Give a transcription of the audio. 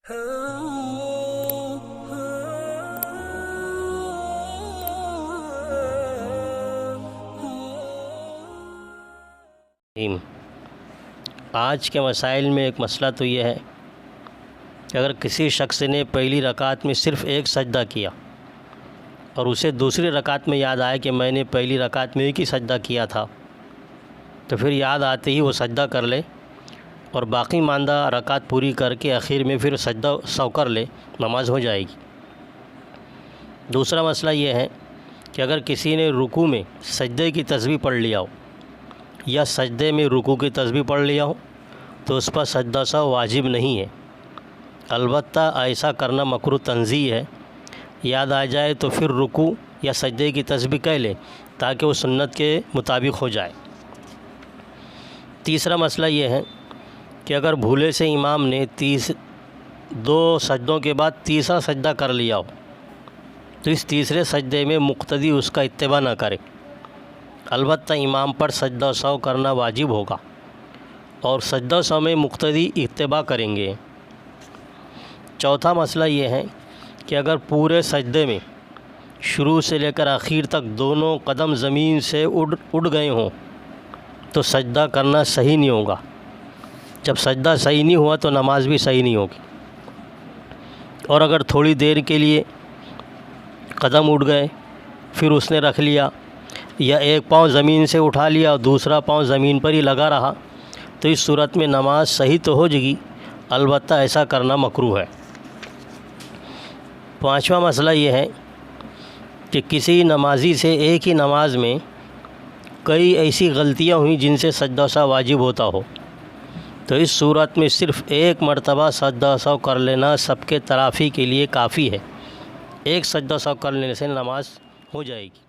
آج کے مسائل میں ایک مسئلہ تو یہ ہے کہ اگر کسی شخص نے پہلی رکعت میں صرف ایک سجدہ کیا اور اسے دوسری رکعت میں یاد آیا کہ میں نے پہلی رکعت میں ایک ہی سجدہ کیا تھا، تو پھر یاد آتے ہی وہ سجدہ کر لے اور باقی ماندہ رکعت پوری کر کے آخر میں پھر سجدہ سو کر لے، نماز ہو جائے گی۔ دوسرا مسئلہ یہ ہے کہ اگر کسی نے رکوع میں سجدے کی تسبیح پڑھ لیا ہو یا سجدے میں رکوع کی تسبیح پڑھ لیا ہو تو اس پر سجدہ سہو واجب نہیں ہے، البتہ ایسا کرنا مکروہ تنزیہ ہے۔ یاد آ جائے تو پھر رکوع یا سجدے کی تسبیح کہہ لے تاکہ وہ سنت کے مطابق ہو جائے۔ تیسرا مسئلہ یہ ہے کہ اگر بھولے سے امام نے دو سجدوں کے بعد تیسرا سجدہ کر لیا ہو تو اس تیسرے سجدے میں مقتدی اس کا اتباع نہ کرے، البتہ امام پر سجدہ سہو کرنا واجب ہوگا اور سجدہ سہو میں مقتدی اتباع کریں گے۔ چوتھا مسئلہ یہ ہے کہ اگر پورے سجدے میں شروع سے لے کر آخر تک دونوں قدم زمین سے اڑ گئے ہوں تو سجدہ کرنا صحیح نہیں ہوگا۔ جب سجدہ صحیح نہیں ہوا تو نماز بھی صحیح نہیں ہوگی۔ اور اگر تھوڑی دیر کے لیے قدم اڑ گئے پھر اس نے رکھ لیا یا ایک پاؤں زمین سے اٹھا لیا اور دوسرا پاؤں زمین پر ہی لگا رہا تو اس صورت میں نماز صحیح تو ہو جائے گی، البتہ ایسا کرنا مکروہ ہے۔ پانچواں مسئلہ یہ ہے کہ کسی نمازی سے ایک ہی نماز میں کئی ایسی غلطیاں ہوئیں جن سے سجدہ سہو واجب ہوتا ہو، تو اس صورت میں صرف ایک مرتبہ سجدہ سہو کر لینا سب کے تلافی کے لیے کافی ہے۔ ایک سجدہ سہو کر لینے سے نماز ہو جائے گی۔